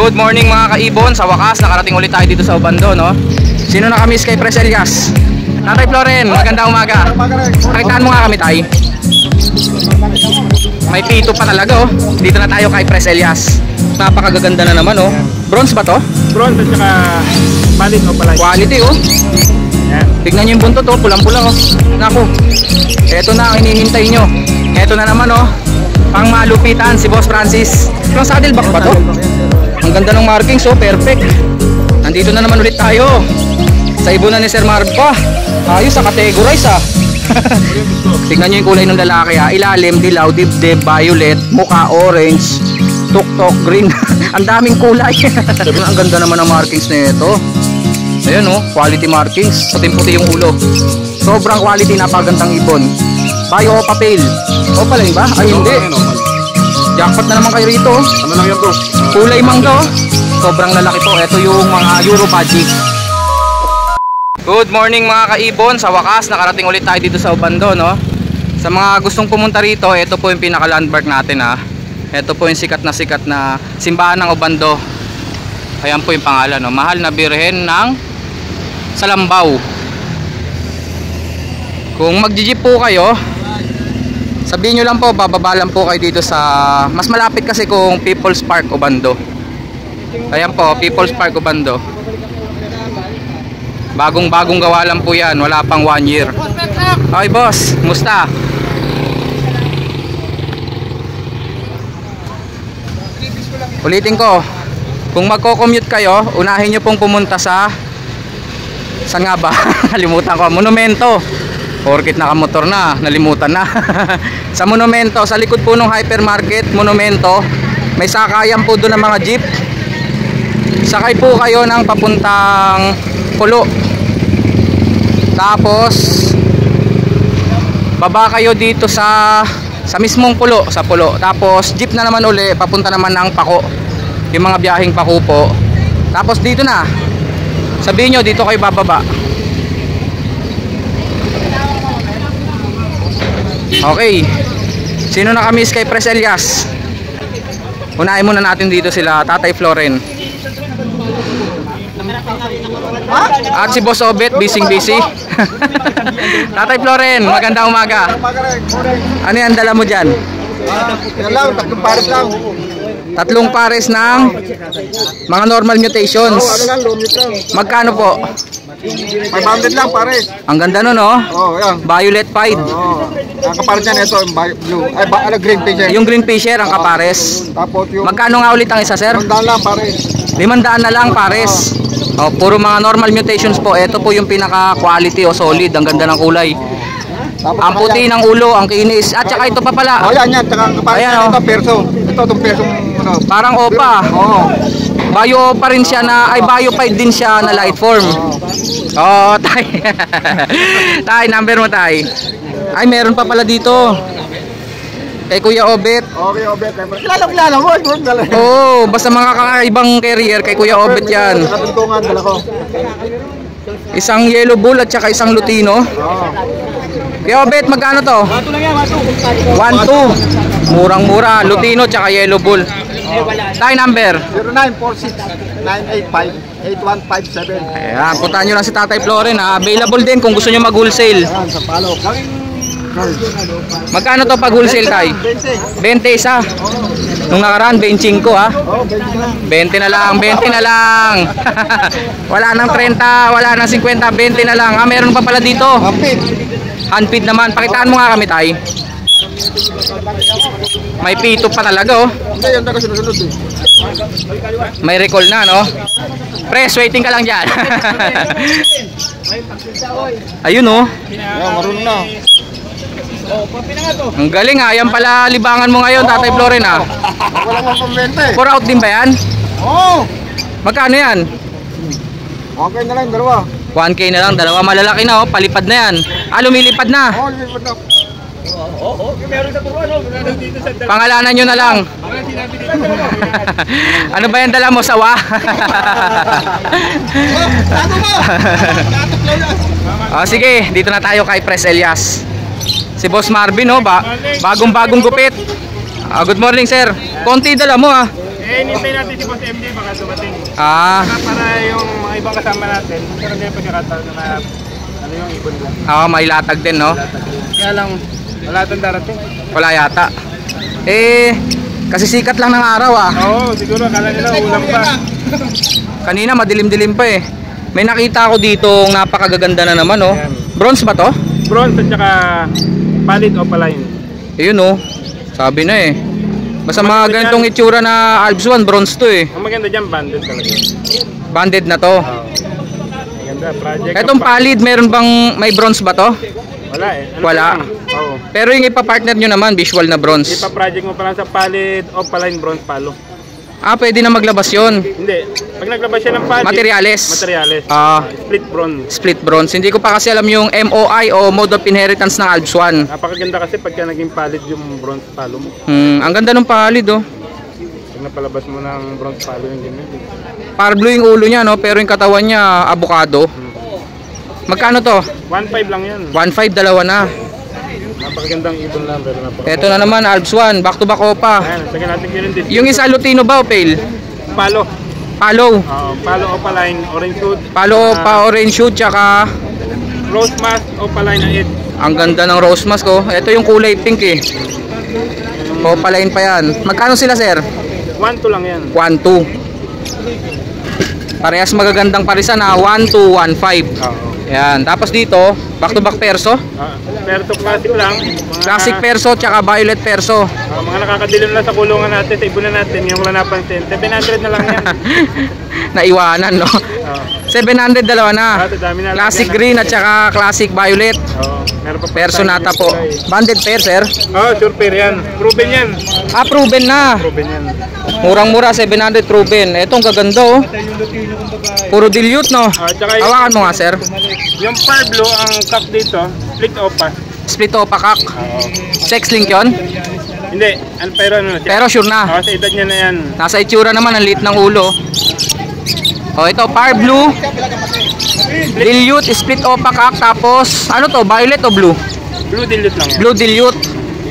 Good morning mga kaibon. Sa wakas, nakarating ulit tayo dito sa Obando, no? Sino nakamiss kay Pres Elias? Tatay Floren, magandang umaga. Pakitaan mo nga kami, tay. May pito pa talaga, oh. Dito na tayo kay Pres Elias. Napakagaganda na naman, oh. Bronze ba to? Bronze at saka palit o palay. Quality, oh. Yan. Tignan nyo yung buntot, oh. Pulang-pula, oh. Naku, eto na ang hinihintay nyo. Eto na naman, oh. Pang malupitan si Boss Francis. Yung saddleback ba to? Ang ganda ng markings, oh, perfect. Nandito na naman ulit tayo sa ibunan ni Sir Marv pa. Ayos, sa categorize, ah. Tignan nyo yung kulay ng lalaki, ah. Ilalim, dilaw, dibdib, violet, mukha, orange, tuktok, green. Ang daming kulay. Ang ganda naman ng markings na ito. Ayan, oh, quality markings. Puting-puti yung ulo. Sobrang quality, napagandang ibon. Bio o papel? O pala ba? Ay, hindi. Jackpot na naman kayo rito. Ano lang yan, bro? Kulay mangga, oh. Sobrang lalaki po. Ito yung mga Euro Magic. Good morning mga kaibon. Sa wakas, nakarating ulit tayo dito sa Obando, no? Sa mga gustong pumunta rito, ito po yung pinaka landmark natin, ha. Ito po yung sikat na simbahan ng Obando. Ayan po yung pangalan, no? Mahal na Birhen ng Salambao. Kung mag-jeep po kayo, sabihin nyo lang po, bababa lang po kayo dito sa mas malapit kasi kung People's Park Obando. Ayan po, People's Park Obando. Bagong gawa lang po yan, wala pang 1 year. Okay boss, musta? Ulitin ko, kung magko-commute kayo, unahin nyo pong pumunta sa saan nga ba? Nalimutan ko, Monumento. Porkit nakamotor na, nalimutan na. Sa Monumento, sa likod po ng hypermarket Monumento, may sakayan po doon ng mga jeep. Sakay po kayo ng papuntang Pulo. Tapos baba kayo dito sa mismong Pulo, sa Pulo. Tapos jeep na naman uli, papunta naman ng Pako. Yung mga biyaheng Pako po. Tapos dito na. Sabihin nyo, dito kayo bababa. Okay. Sino nakamiss kay Pres Elias? Unahin muna natin dito sila Tatay Floren. At si Boss Obet, busy. Tatay Floren, magandang umaga. Ano yan dala mo dyan? Tatlong pares lang. Tatlong pares ng mga normal mutations. Magkano po? 500 lang pares. Ang ganda nun, oh. Oh, yan. Violet pied. Oh. Ang kapares niyan ito, yung blue. Ay, green fisher. Yung green fisher, ang kapares. Tapos yung Magkano nga ulit ang isa, sir? 500 lang pares. 500 na lang, pares. Oh, puro mga normal mutations po. Ito po yung pinaka quality o solid. Ang ganda ng kulay. Ang puti ng ulo, ang kinis. At saka ito pa pala. Oh, yan. Tsaka ang kapares Ayan, niyan, oh. ito perso. Ito itong perso. Ano. Parang opa. Oo. Bio pa rin siya na, ay bio-pied din siya na light form. Oh, tay. Tay, number mo, tay. Ay, meron pa pala dito. Kay Kuya Obet. Okay, Obet. Kilala mo. Oo, basta mga kakaibang carrier kay Kuya Obet yan. Nakatuntungan, dala ko. Isang yellow bull at saka isang lutino. Kuya Obet, magkano to? 1-2. Murang-mura. Lutino at saka yellow bull. Tay, number 0946-985-8157. Ayan, puntahan nyo lang si Tatay Floren, ha. Available din kung gusto nyo mag-wholesale. Ayan, sa Palok. Magkano to pag wholesale, Tay? 20 isa. Nung nakaraan, 25, ha. 20 na lang, 20 na lang. Wala nang 30, wala nang 50, 20 na lang. Ah, meron pa pala dito. Handfeed naman. Pakitaan mo nga kami, Tay. May pito pa talaga, oh. May recall na, no? Press, waiting ka lang dyan. Ayun, oh. Marunong na. Ang galing, ha. Yan pala libangan mo ngayon, Tatay Floren, ha. Wala mo pambenta eh. 4 out din ba yan? Oo. Magkano yan? Okay na lang, dalawa. 1K na lang, dalawa. Malalaki na, oh. Palipad na yan. Ah, lumilipad na. Oo, lumipad na. Meron sa turuan, dito sa Pangalanan nyo na lang. Ano ba yan dala mo? Sawa? Oh, sige, dito na tayo kay Pres Elias. Si Boss Marvin, oh, bagong-bagong gupit. Good morning, sir. Konti dala mo, ah. Hinintay natin si Boss MD baka dumating. Ah, Para yung mga ibang kasama natin, meron din pagkakataon na ano yung ibon nila. may latag din, no? Kaya lang, wala itong darating. Wala yata. Kasi sikat lang ng araw ah. Oo, siguro akala nila ulam pa. Kanina madilim-dilim pa eh. May nakita ako dito napakagaganda na naman, oh. Ayan. Bronze ba to? Bronze at saka pallid opaline. Ayun, oh. Sabi na eh. Basta mga ganitong itsura na Alps 1, bronze to eh. Ang maganda dyan, banded talaga. Banded na to. Oo. Maganda, project. Etong pallid, meron bang may bronze ba to? Wala eh. Wala. pa lang? Oo. Pero yung ipa-partner nyo naman, visual na bronze. Ipa-project mo pa lang sa pallid opaline bronze palo. Pwede na maglabas yon. Hindi. Pag naglabas siya ng pallid, Materyales. split bronze. Split bronze. Hindi ko pa kasi alam yung MOI o Mode of Inheritance ng Alps 1. Napakaganda kasi pagka naging pallid yung bronze palo mo. Ang ganda ng pallid, oh. Pag napalabas mo ng bronze palo yung ganyan. Par blue yung ulo niya, no? Pero yung katawan niya, avocado. Magkano to? 1.5 lang yan. 1.5, dalawa na. Napakagandang ibon lang. Pero Ito na naman, Alps 1, back to back opa. Ayan, sige natin yun din. Yung isa Lutino ba o pale? Palo. Palo. Palo opaline, orange hood. Palo pa orange shoot, tsaka Rose mask opaline na it. ang ganda ng rose mask, oh. Ito yung kulay pink eh. Opaline pa yan. Magkano sila, sir? 1.2 lang yan. 1.2. Parehas magagandang parisan na 1.2, 1.5. Oo. Yan. Tapos dito, back to back perso. Perso classic lang. Mga, Classic perso, tsaka violet perso. mga nakakadilim lang sa kulungan natin, sa ibunan natin, yung wala napansin. 700 na lang yan. Naiwanan, no? 700, dalawa na. Dami na lang Classic yan, green at tsaka classic violet. Meron pa Personata po. Banded pair, sir. Sure pair yan. Proven yan. Proven na. Proven yan. Murang-mura, 700 proven. Etong gaganda, oh. Puro dilute, no? Tsaka Hawakan mo nga, sir. yung Parblo, ang cup dito, split opa. Split opa kak. Sex link yun? Hindi, pero ano, Pero sure na. sa edad niya na yan. Nasa itsura naman, ang liit ng ulo. Ito, Par Blue. Dilute, split opa kak. Tapos, ano to, violet o blue? Blue dilute lang yan. Blue dilute.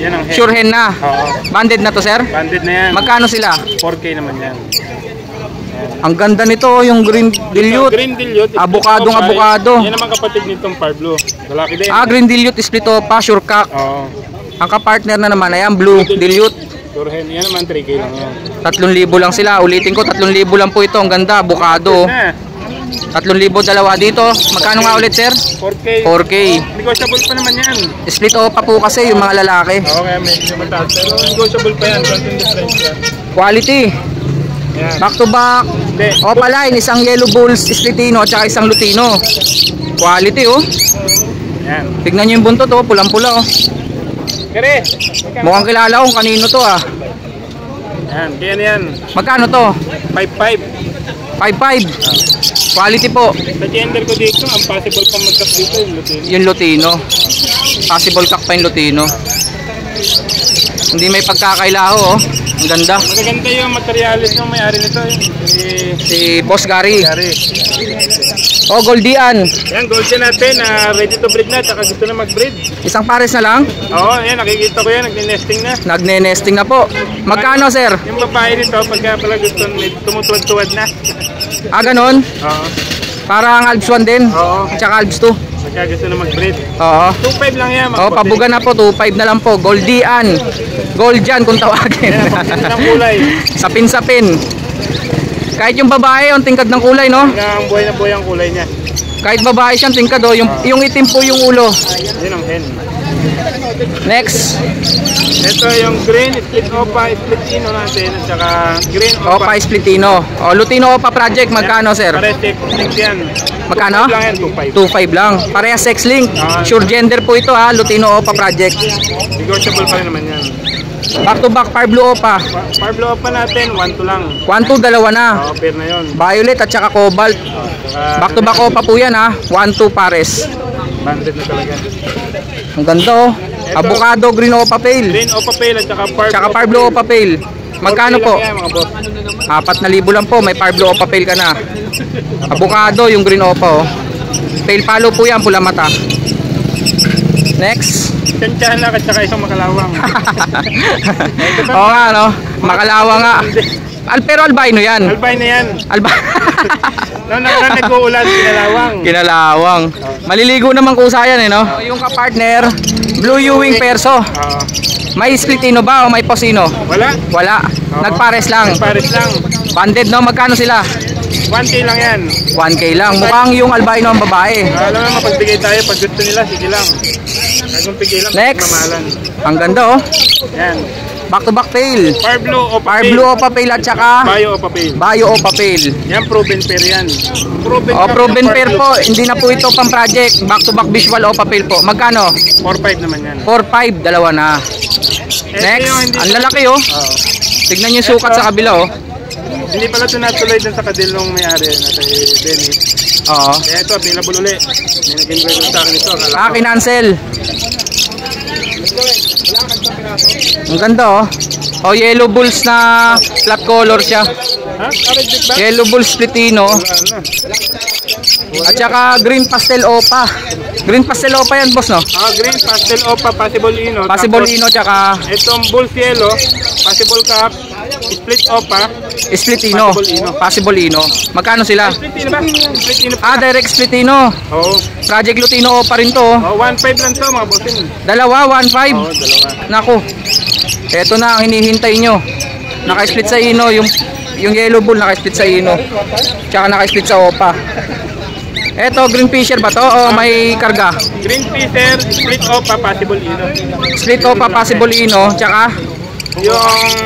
Yan ang head. Sure hen na. Banded na to, sir? Banded na yan. Magkano sila? 4K naman yan. Ang ganda nito, yung green dilute. Green dilute. Abukadong abukado. Yan naman kapatid nitong Parblo. Lalaki din. Green dilute, split opa, sure kak. Ang kapartner na naman, ayan, blue dilute. Sure hen. Yan naman 3K lang yan. 3,000 lang sila. Ulitin ko, 3,000 lang po ito. Ang ganda, abukado. 3,000 dalawa dito. Magkano nga ulit, sir? 4K. 4K. Negotiable pa naman yan. Split opa po kasi yung mga lalaki. Kaya medyo mataas. Pero negotiable pa yan. Konting difference yan. Quality. Yan. Back to back. Opaline, isang yellow bulls, splitino, at saka isang lutino. Quality, oh. Yan. Tignan nyo yung buntot, oh. Pulang-pula, oh. Kere. Mukhang kilala kung kanino to, ah. Yan. Kaya na yan. Magkano to? 5.5. 5.5. Quality po. Sa gender ko dito, ang possible pa mag-cup dito yung Lutino. Yung lutino. Possible cock pa yung lutino. Hindi may pagkakailaho, oh. Ang ganda. Magaganda yung materialis ng may-ari nito. Si Boss Gary. Gary. Goldian. Yan, gold yan natin. Ready to breed na. Tsaka gusto na mag-breed. Isang pares na lang. Yan. Nakikita ko yan. Nagne-nesting na. Nagne-nesting na po. Magkano, sir? Yung babae nito, pagka pala gusto, tumutuwad-tuwad na. Ganon? Parang Alps 1 din. Tsaka Alps 2. Pagka gusto na mag-breed. 2.5 lang yan. Pabuga na po. 2.5 na lang po. Goldian. Goldian kung tawagin. Ng kulay. Sapin-sapin. Kahit yung babae, yung tingkad ng kulay, no? Ang buhay na buhay ang kulay niya. Kahit babae siyang tingkad, oh. Yung itim po yung ulo. Yun ang hen. Next. Ito yung green, split opa, splitino natin. At saka green opa. Opa splitino. Lutino opa project. Magkano, sir? Pares link yan. Magkano? 2.5 lang yan, 2.5. 2.5 lang. Pareha sex link. Sure gender po ito, ha. Lutino opa project. Negotiable pa rin naman yan. Back to back, Parblo opa. Parblo opa natin, 1.2 lang. 1.2, dalawa na. Pair na yun. Violet at saka cobalt. Back to back opa po yan, ha. 1.2 pares. Banded na talaga. Ang ganda, oh. Avocado green opa pale. Green opa pale at saka Parblo opa pale. Magkano po? Yan, mga boss. 4,000 lang po. May Parblo opa pale ka na. Avocado yung green opa, oh. Pale palo po yan, pula mata. Next. Tantsahan na at saka isang makalawang. Oo nga, no? Makalawa nga. Pero albino yan. Albino yan. Noong nakaraan nag-uulan, kinalawang. Kinalawang. Maliligo naman kusa yan no? Yung kapartner, Blue Ewing Perso. May splitino ba o may posino? Wala. Wala. Nagpares lang. Nagpares lang. Banded no? Magkano sila? 1K lang yan. 1K lang. Mukhang yung albino ang babae. Alam mo, mapagbigay tayo. Pag gusto nila, sige lang. Kung pigay lang, next. mamalan. Ang ganda oh. Yan. Back to back tail. Far blue o Far blue o papel at saka Bayo o papel. Bayo o papel. Yan, proven pair yan. Proven pair po. Hindi na po ito pang project. Back to back visual o papel po. Magkano? 4-5 naman yan. 4-5, dalawa na. Next, ang lalaki oh. Tignan yung sukat sa kabila oh. Hindi pala ito natuloy dun sa kadil nung may-ari na kay Benny. Oo. Kaya ito, available uli. May nag-invite sa akin ito. Kinancel. Ang ganda oh. Oh, yellow bulls na flat color siya. Ha? Arigit ba? Yellow bulls splitino. At saka green pastel opa. Green pastel opa yan boss no? Green pastel opa, possible ino. Possible ino tsaka itong bulls yellow, possible cap, split opa. Split ino. Possible ino. Magkano sila? Split ino ba? Split ino pa. Direct split ino. Oo. Project Lutino opa rin to oh. 1.5 lang to mga bossing. Dalawa, 1.5. Oo, dalawa. Naku. Ito na ang hinihintay nyo. Naka-split sa ino yung yellow bull naka-split sa ino. Tsaka naka-split sa opa. Eto, green fisher ba to o may karga? Green fisher, split opa, possible ino. Split opa, possible ino, tsaka yung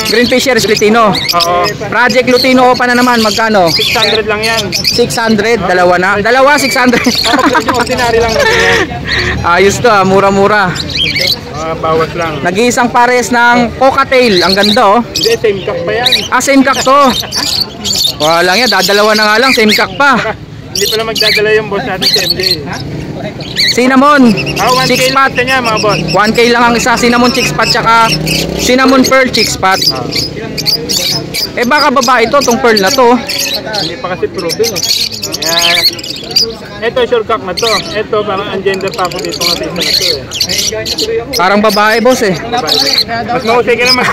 green fisher, split ino. Oo. Project Lutino opa na naman, magkano? 600 lang yan. 600, dalawa na. Dalawa, 600. Yung ordinary lang natin yan. Ayos to mura-mura. Bawas lang. Nag-iisang pares ng cocktail, ang ganda oh. Hindi, same cup pa yan. Same cock to. Wala yan, dadalawa na nga lang, same cock pa. Hindi pala magdadala yung boss natin sa MJ. Cinnamon, 1K chicks pot. niya mga boss. 1K lang ang isa, cinnamon chicks pot tsaka cinnamon pearl chicks pot. Baka babae ito, tong pearl na to. Hindi pa kasi proven eh. Ito sure cock na to. Ito parang ungender pa ako dito nga sa isa na to eh. Parang babae boss eh. Mas mahusay ka naman.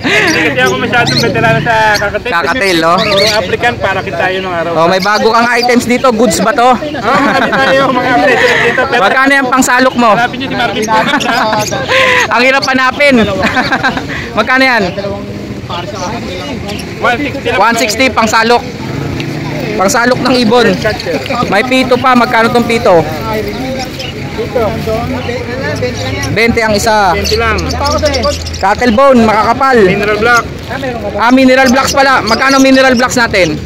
Hindi kasi ako masyadong veterano sa kakatil. Kakatil no? Puro African para kita tayo nung araw. Oh, may bago kang items dito, goods ba to? Marami tayo mga update dito. Magkano yung pangsalok mo? Hanapin nyo si Marvin Bogart ha. Ang hirap hanapin. Magkano yan? 160 lang. 160 pangsalok. Pangsalok ng ibon. May pito pa, magkano tong pito? 20 ang isa. 20 lang. Cattle bone, makakapal. Mineral block. Mineral blocks pala. Magkano mineral blocks natin?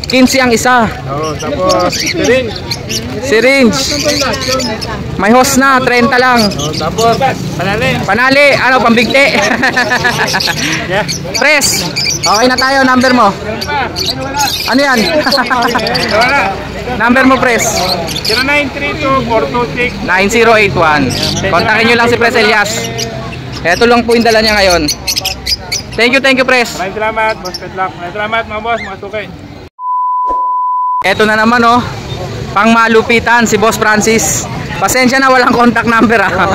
15 ang isa. Tapos syringe. Syringe. May hose na, 30 lang. Tapos panali. Panali, ano, pambigti. Yeah. Press. Okay na tayo, number mo. Ano yan? Wala. Number mo, press. 0932-426-9081. 9081. Kontakin nyo lang si Press Elias. Ito lang po yung dala niya ngayon. Thank you, Press. Maraming salamat, boss Petlak. Maraming salamat mga boss, mga tukay. Ito na naman oh. Pang malupitan si Boss Francis. Pasensya na walang contact number ah.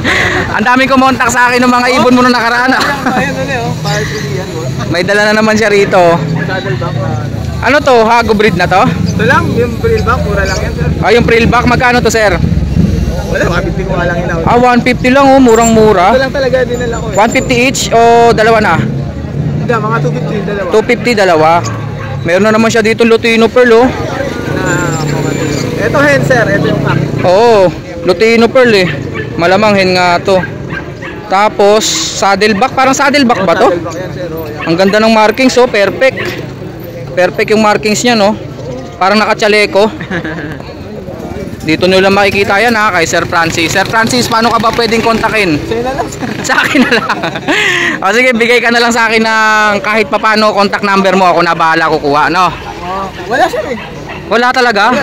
Ang daming kumontak sa akin ng mga ibon mo nung nakaraan ah. May dala na naman siya rito. Ano to? Hago breed na to? Ito lang, yung prill back, mura lang yan sir. Yung prill back, magkano to sir? Wala, 150 ko lang inaw. 150 lang oh, murang-mura. Ito lang talaga dinala ko 150 each o dalawa na? Hindi, mga 250 dalawa. 250 dalawa. Meron na naman siya dito Lutino Pearl oh. Ito hen sir, ito yung pack. Oo, Lutino Pearl eh. Malamang hen nga to. Tapos saddleback, parang saddleback ba to? Saddleback yan sir, oh, yan. Ang ganda ng markings oh, perfect. Perfect yung markings niya no. Parang nakachaleko. Dito nyo lang makikita yan ha, kay Sir Francis. Sir Francis, paano ka ba pwedeng kontakin? Sa'yo na lang sir. Sa akin na lang. O sige, bigay ka na lang sa akin ng kahit papano contact number mo, ako na bahala kukuha no. Wala sir eh. Wala talaga?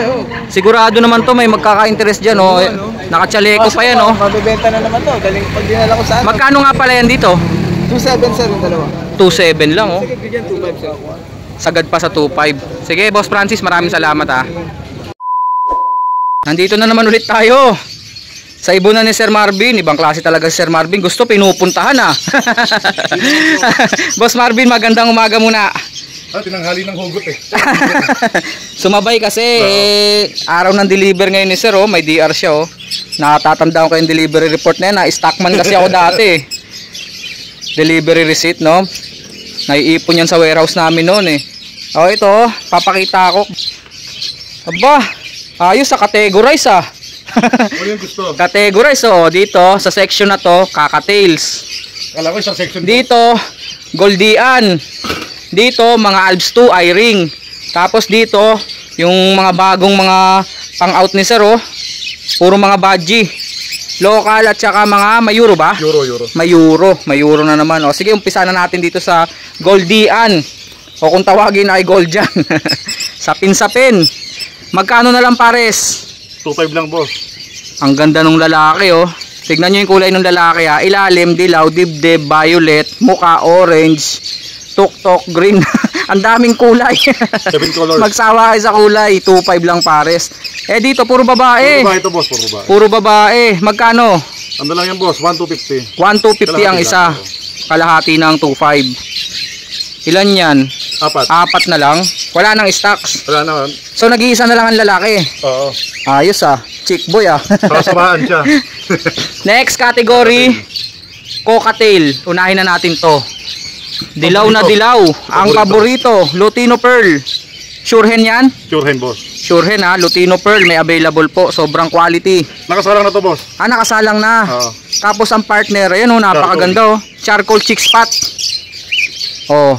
Sigurado naman to may magkaka-interest dyan oh. Nakachaleko pa yan oh. Mabibenta na naman to, galing pag dinala ko sa Magkano nga pala yan dito? 2.7 sir yung dalawa. 2.7 lang oh. Sige, bigyan 2.5 sir. Sagad pa sa 2.5. Sige Boss Francis, maraming salamat ha. Nandito na naman ulit tayo Sa ibunan ni Sir Marvin, ibang klase talaga si Sir Marvin. Gusto pinupuntahan ah. Boss Marvin, magandang umaga muna. Tinanghali ng hugot eh. Sumabay kasi araw ng deliver ngayon ni Sir, oh, may DR siya, oh. Natatandaan ko yung delivery report na yan, stockman kasi ako dati. Delivery receipt, no? Naiipon yan sa warehouse namin noon eh. Oh, ito, papakita ko. Aba, ayos sa categorize ah. Ano yung gusto? Categorize, oh, dito sa section na to, Kakatails. Kala ko isang section Dito, Goldian. Dito, mga Alps 2, I-ring. Tapos dito, yung mga bagong mga pang-out ni Sir, oh. Puro mga budgie. Local at saka mga may euro ba? Euro. May euro na naman. O sige, umpisa na natin dito sa Goldian. O kung tawagin ay Goldian. Sapin. Magkano na lang pares? 2.5 lang, boss. Ang ganda ng lalaki, oh. Tignan nyo yung kulay ng lalaki, ha. Ilalim, dilaw, dibdib, violet, muka, orange, tuktok, green. Ang daming kulay. 7 colors. Magsawa kayo sa kulay. 2.5 lang pares. Eh dito, puro babae. Puro babae ito, boss. Puro babae. Puro babae. Magkano? Ano lang yan, boss? 1,250. 1,250 ang isa. Kalahati ng 2.5. Ilan yan? 4. 4 na lang. Wala nang stocks. Wala naman. So nag-iisa na lang ang lalaki. Oo. Ayos ah. Chick boy ah. Kasabahan siya. Next category, cocktail. Unahin na natin to. Dilaw na dilaw. Ang paborito, Lutino Pearl. Sure hen yan? Sure hen, boss. Sure hen ha, Lutino Pearl. May available po. Sobrang quality. Nakasalang na to, boss. Nakasalang na. Oo. Tapos ang partner, ayan oh, napakaganda oh. Charcoal chick spot. Oh,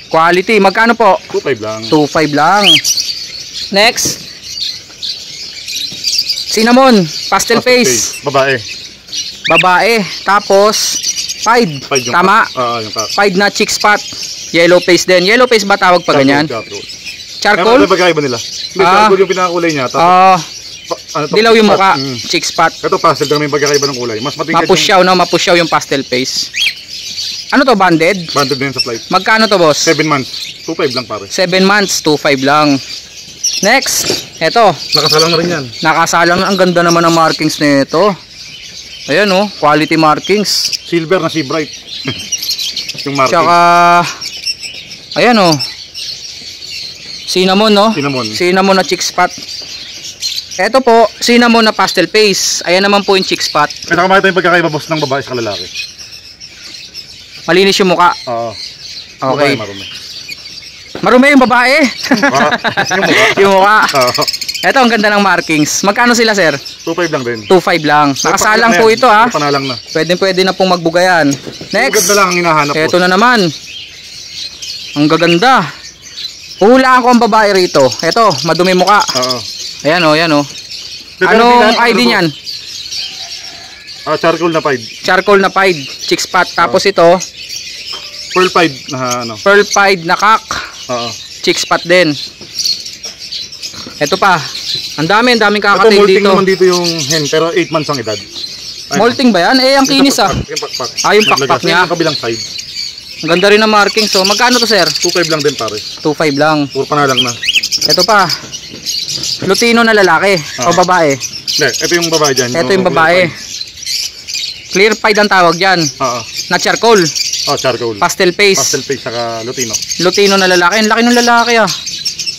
quality. Magkano po? 2.5 lang. 2.5 lang. Next. Cinnamon, pastel face. Babae. Babae. Tapos 5. 5 yung Tama. yung pack. 5 na chick spot. Yellow face din. Yellow face ba tawag pa ganyan? Charcoal? Ano ba pagkaiba nila? Hindi, charcoal yung pinakakulay niya. Tapos, Dilaw yung mukha. Chick spot. Ito pastel lang may pagkakaiba ng kulay. Mas matingkad Mapusyaw, no? Mapusyaw yung pastel face. Ano to, banded? Banded din sa flight. Magkano to, boss? 7 months. 2.5 lang, pare. 7 months, 2.5 lang. Next, eto. Nakasalang na rin yan. Nakasalang. Ang ganda naman ng markings nito. Ayan, oh. Quality markings. Silver na si Bright. Yung marking. Tsaka, ayan, oh. Cinnamon, no? Cinnamon na chick spot. Eto po, cinnamon na pastel face. Ayan naman po yung chick spot. May nakamakita yung pagkakaiba, boss, ng babae sa lalaki. Malinis yung mukha. Oo. Okay. Babae, marumi. Marumi yung babae. Yung mukha. Yung mukha. Oo. Eto, ang ganda ng markings. Magkano sila, sir? 2.5 lang din. 2.5 lang. Nakasalang po ito, ha? Panalang na. Pwede na pong magbugayan. Next. Ganda lang ang hinahanap ko. Eto na naman. Ang gaganda. Huhulaan ko ang babae rito. Eto, madumi mukha. Oo. Ayan, oh, ayan, oh. Anong ID niyan? Charcoal na 5. Charcoal na pied. Chick spot. Tapos ito, Pearl 5 na ano. pearl pied na cock. Oo. Chick spot din. Ito pa. Ang daming Ito kakatail molting dito. naman dito yung hen pero 8 months ang edad. Ayun. Molting ba yan? Eh, ang kinis ah. Yung pakpak. Ah, yung pakpak niya. Yung kabilang side. Ang ganda rin ng marking. So, magkano to, sir? 2.5 lang din, pare. 2.5 lang. Puro panalang na. Ito pa. Lutino na lalaki o babae. Hindi, ito yung babae dyan. Ito yung babae. Clear pied ang tawag dyan. Oo. Na charcoal. Oh, charcoal. Pastel face. Pastel face saka Lutino. Lutino na lalaki. Ang laki ng lalaki ah.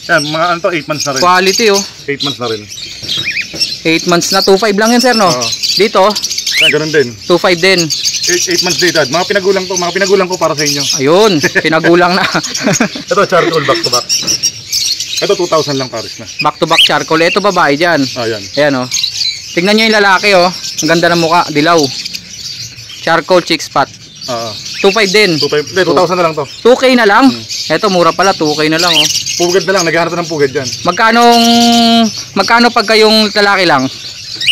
Yan, mga ano to, 8 months na rin. Quality oh. 8 months na rin. 8 months na. 2.5 lang yan, sir, no? Oo. Dito, Yan, ganun din. 2.5 din. 8 months din edad. Mga pinagulang ko para sa inyo. Ayun, pinagulang na. Ito, charcoal back to back. Ito, 2,000 lang, pares na. Back to back charcoal. Ito babae dyan. Ayan. Ayan oh. Tingnan nyo yung lalaki oh. Ang ganda ng mukha. Dilaw. Charcoal chick spot. Oo. 2.5 din. 2,000 na lang to. 2K na lang. Ito mura pala. 2K na lang oh. Pugad na lang. Naghahanap ng pugad dyan. Magkano pagka yung lalaki lang?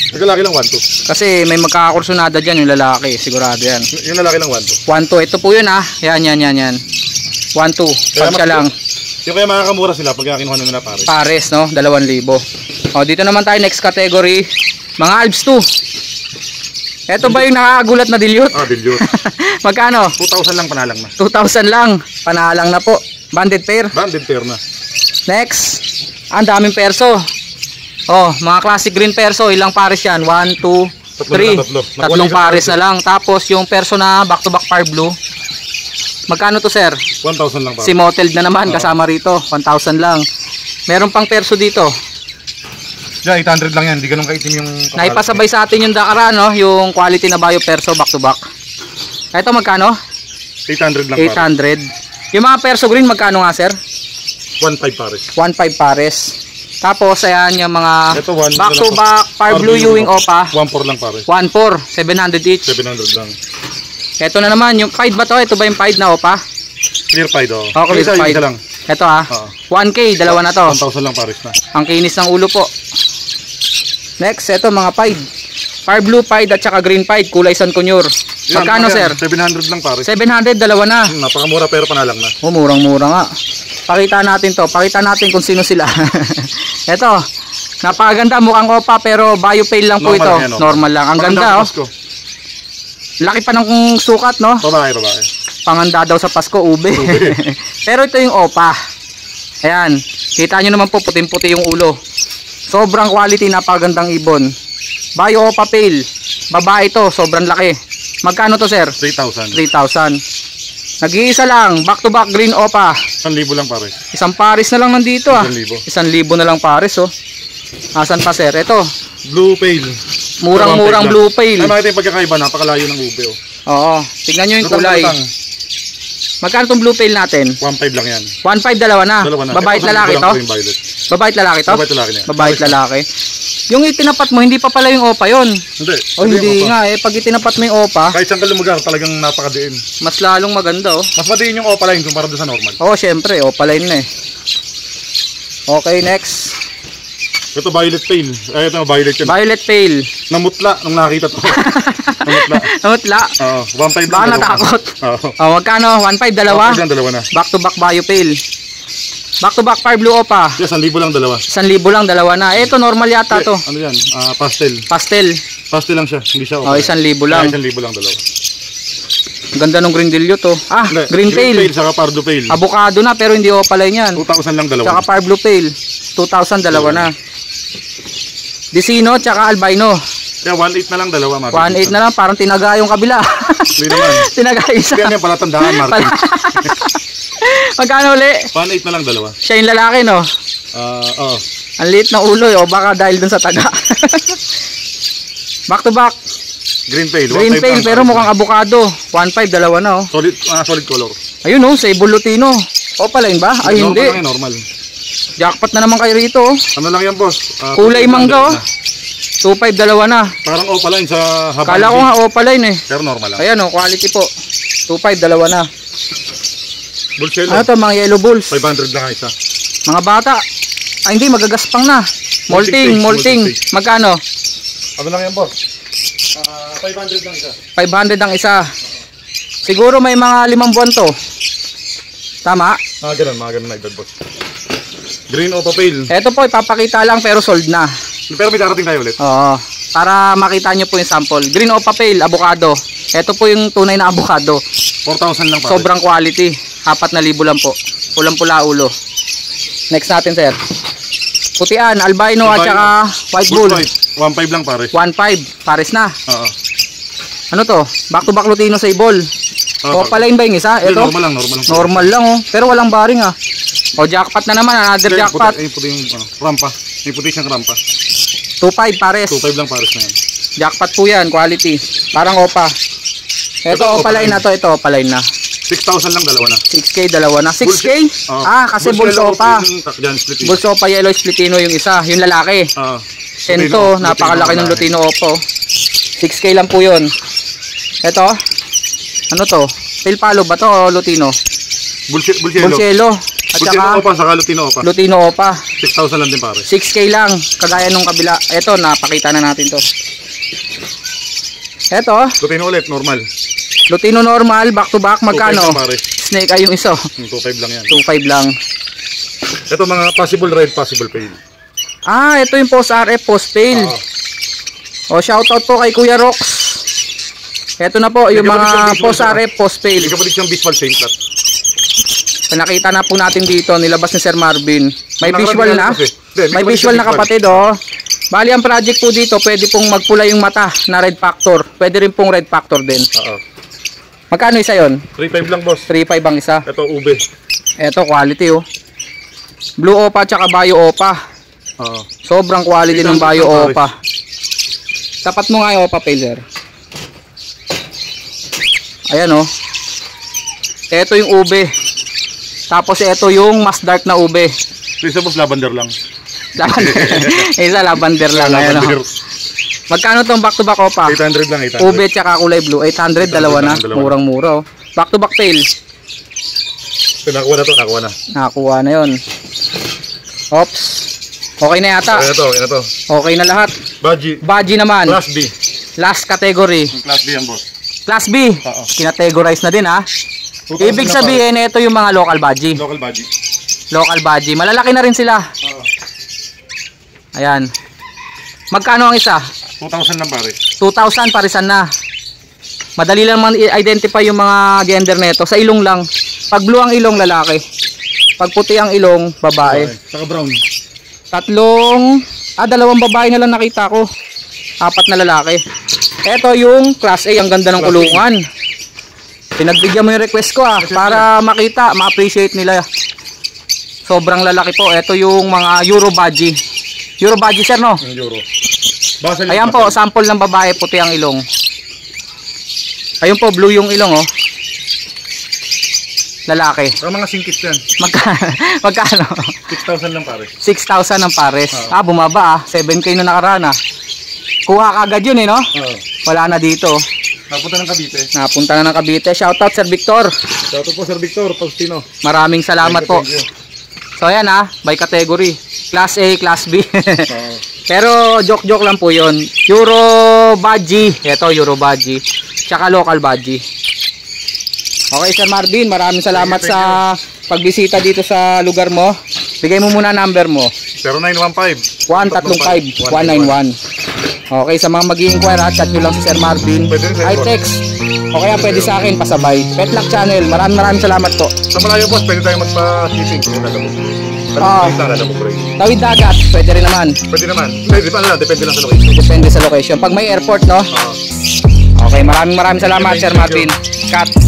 Naglalaki lang 1,2. Kasi may magkakakursunada dyan yung lalaki. Sigurado yan. Yung lalaki lang 1,2. 1.2. Ito po yun ah. Yan. 1.2. Pag siya lang. Yung kaya makakamura sila pag kinuha nila pares. Pares, no? 2,000. O, dito naman tayo. Next category. Mga Alps 2. Ito ba yung nakakagulat na dilute? Ah, dilute. Magkano? 2,000 lang panalang na. 2,000 lang. Panalang na po. Banded pair. Banded pair na. Next. Ang daming perso. Oh, mga classic green perso. Ilang pares yan? 1, 2, Tatlo. Tatlong pares na lang. Tapos yung perso na back-to-back Fire Blue. Magkano to, sir? 1,000 lang Si Moteled na naman, kasama rito. 1,000 lang. Meron pang perso dito. Yeah, 800 lang yan. Hindi ganun kaitim yung Naipasabay sa atin yung Dakara, no? Yung quality na Bayo perso back-to-back. Ito magkano? 800 lang 800. Yung mga perso green, magkano nga, sir? 1,500 pares. 1,500 pares. Tapos, ayan yung mga Ito, one back-to-back Fire Blue Ewing Opa. 1,400 lang pares. 1,400. 700 each. 700 lang. Ito na naman, yung Pied ba to? Ito ba yung Pied na Opa? Clear Pied, oh. Oh, clear Pied. Isa lang. Ito ha. Oo. 1K, dalawa na to. 1,000 lang pares na. Ang kinis ng ulo po. Next, ito mga Pied. Fire Blue Pied at saka Green Pied, kulay San Conyor. Magkano, sir? 700 lang pares. 700, dalawa na. Napakamura pero panalang na. Oh, murang-mura nga. Pakita natin to. Pakita natin kung sino sila. Ito. Napakaganda. Mukhang Opa pero Bayo Pale lang po Normal ito. lang yan, oh. Normal lang. Ang ganda, oh. Pasko. Laki pa ng sukat, no? Babae. Panganda daw sa Pasko, ube. Pero ito yung Opa. Ayan. Kita nyo naman po, puting-puti yung ulo. Sobrang quality, napakagandang ibon. Bayo Opa Pale. Babae ito, sobrang laki. Magkano to, sir? 3,000. 3,000. Nag-iisa lang, back-to-back Green Opa. 1,000 lang pares. Isang pares na lang nandito, ah. 1,000. 1,000 na lang pares, oh. Asan pa, sir? Ito, Blue Pale. murang-murang Blue Ay, Pale. makita yung pagkakaiba, napakalayo ng ube, oh. Oo, tignan nyo yung kulay. Magkano tong Blue Pale natin? 1,500 lang yan. 1,500, dalawa na. Dalawa na. Babae at Ito, lalaki lang to? po yung violet. Babae at lalaki to? Babae at lalaki na yan. Babae at lalaki. Yung itinapat mo, hindi pa pala yung Opa yon. Hindi. O hindi nga, pag itinapat mo yung Opa, Kahit saan ka lumugar, talagang napakadiin. mas lalong maganda, oh. Mas madiin yung Opa line kumpara doon sa normal. Oo, syempre, Opa line na eh. Okay, next. Ito violet pale. Ay, ito violet yan. Violet Pale. Namutla nung nakita to. Namutla. Namutla. Oo, 1,500 Baka lang. natakot. Oo. Oh, magkano? 1,500, dalawa? 1,500 lang, dalawa na. Back to back Bayo Pale. Back to back Fire Blue Opa. Yes, 1,000 lang dalawa. 1,000 lang, dalawa na. Ito normal yata to. Ano yan? Pastel. Pastel. Pastel lang siya. Hindi siya Oh, 1,000 lang. 1,000 lang dalawa. Ang ganda ng Grindillo to. Ah, Hindi, Green Pale. saka Pardo Pale. Avocado na pero hindi Opa line yan. 2,000 lang dalawa. Tsaka Fire Blue Pale. 2,000, dalawa na. Disino tsaka Albino. Kaya 1,800 na lang dalawa, Martin. 1,800 na lang, parang tinaga yung kabila. Hindi naman. Tinaga isa. Kaya yan pala tandaan, Martin. Magkano uli? 1,800 na lang dalawa. Siya yung lalaki, no? Oo. Ang liit na ulo, o baka dahil dun sa taga. Back to back. Green Pale. Green 1,500 Pale lang. pero mukhang avocado. 1,500, dalawa na, oh. Solid color. Ayun, oh, Sable Lutino. Opa line ba? Ay, Normal hindi. lang yan, normal. Jackpot na naman kayo rito, oh. Ano lang yan, boss? Kulay 2,500 mangga, oh. na. 2,500, dalawa na. Parang Opa line sa haba. Kala ko nga Opa line, eh. Pero normal lang. Ayan, oh, quality po. 2,500, dalawa na. Bullshit. Ano to, mga yellow bulls? 500 lang isa. Mga bata. Ay, hindi, magagaspang na. Molting. Molting stage. Magkano? Ano lang yan, boss? 500 lang isa. 500 ang isa. Siguro may mga 5 buwan to. Tama? Mga ganun na edad, boss. Green Opa Pale. Ito po, ipapakita lang pero sold na. Pero may darating tayo ulit. Oo. Para makita nyo po yung sample. Green Opa Pale, avocado. Ito po yung tunay na avocado. 4,000 lang pa. Sobrang quality. 4,000 lang po. Pulang-pula ulo. Next natin, sir. Putian, albino at saka white bull. 1,500 lang pare. 1,500. Pares na. Oo. Ano to? Back to back Lutino sa ibol. Opa line ba yung isa? Hindi, Ito? normal lang. Normal lang, oh. Pero walang baring, ah. O, jackpot na naman. Another jackpot. Puti yung rampa. May puti siyang rampa. 2,500 pares. 2,500 lang pares na yan. Jackpot po yan. Quality. Parang Opa. Ito, Opa line na to. Ito, Opa line na. 6,000 lang dalawa na. 6K, dalawa na. 6K? Oo. Kasi Bulls Opa. Takjan split. Bulls Opa Yellow Splitino yung isa. Yung lalaki. Oo. Ito, napakalaki ng Lutino Opo. 6K lang po yun. Ito. Ano to? Pilpalo ba to o Lutino? Bulsielo. Bulsielo. At Bulsielo saka Opa, saka Lutino Opa. Lutino Opa. 6,000 lang din pare. 6K lang. Kagaya nung kabila. Ito, napakita na natin to. Ito. Lutino ulit, normal. Lutino normal, back to back. Magkano? 2,500 lang pare. Snake ay yung iso. 2,500 lang yan. 2,500 lang. Ito mga possible red, possible pale. Ah, ito yung post RF, post pale. O, shoutout po kay Kuya Rox. Ito na po, yung mga post RF, post pale. Hindi kapatid siyang visual same flat. Nakita na po natin dito, nilabas ni Sir Marvin. May Nakaraan visual din na. kasi. Hindi, May kapatid visual siyang na kapatid, oh. Bali ang project po dito, pwede pong magpula yung mata na red factor. Pwede rin pong red factor din. Oo. Magkano isa yon? 3.5 lang, boss. 3.5 ang isa. Ito, ube. Ito quality oh. Blue Opa tsaka Bio Opa. Oo. Sobrang quality ng Bio Opa. Tapat mo nga yung Opa Pail, sir. Ayan oh. Ito yung ube. Tapos ito yung mas dark na ube. Isa, boss, lavender lang. Isa lavender lang. Ayan Lavender. oh. Magkano tong back to back Opa? 800 lang, 800. Ube tsaka kulay blue. 800, dalawa na. dalawa. Murang-mura oh. Back to back Pail. Nakuha na to, nakuha na. Nakakuha na yun. Oops. Okay na yata. Okay na to. Okay na lahat. Baji. Baji naman. Class B. Last category. Class B yan, boss. Class B. Oo. Kinategorize na din ha. 2,000 Ibig lang, sabihin ito yung mga local baji. Local baji. Local baji. Malalaki na rin sila. Oo. Ayan. Magkano ang isa? 2,000 lang, pare. 2,000 parisan na. Madali lang man i-identify yung mga gender nito. Sa ilong lang. Pag blue ang ilong, lalaki. Pag puti ang ilong, babae. Saka brown. Dalawang babae na lang nakita ko. 4 na lalaki. Ito yung class A. Ang ganda ng kulungan. Pinagbigyan mo yung request ko para makita, ma-appreciate nila. Sobrang lalaki po. Ito yung mga Euro Baji. Euro Baji, sir, no? Yung euro. Basel. Ayan po, sample ng babae, puti ang ilong. Ayun po, blue yung ilong, oh. Lalaki. Saka mga singkit yan. Magkano? 6,000 lang, pare. 6,000 ang pares. Bumaba 7K na nakaraan Kuha kagad yun no? Oo. Wala na dito. Napunta ng Cavite. Napunta na ng Cavite. Shoutout Sir Victor. Shoutout po, Sir Victor Faustino. Maraming salamat po. Thank you. So ayan by category. Class A, Class B. Oo. Pero joke lang po yun. Euro Baji. Ito Euro Baji. Tsaka local Baji. Okay Sir Marvin, maraming salamat Thank you. sa pagbisita dito sa lugar mo. Bigay mo muna number mo. 0915 135 191. Okay, sa mga mag-i-inquire chat nyo lang si Sir Marvin. Pwede rin sa Hi text. O kaya pwede sa akin pasabay. Petlock Channel. Maraming salamat po. Sa malayo, boss, pwede tayo magpa-shipping kung lalabog. Lalabog rin. Tawid dagat, pwede rin naman. Pwede naman. Depende lang sa location. Depende sa location. Pag may airport, no? Oo. Okay, maraming salamat Sir Marvin. Cut.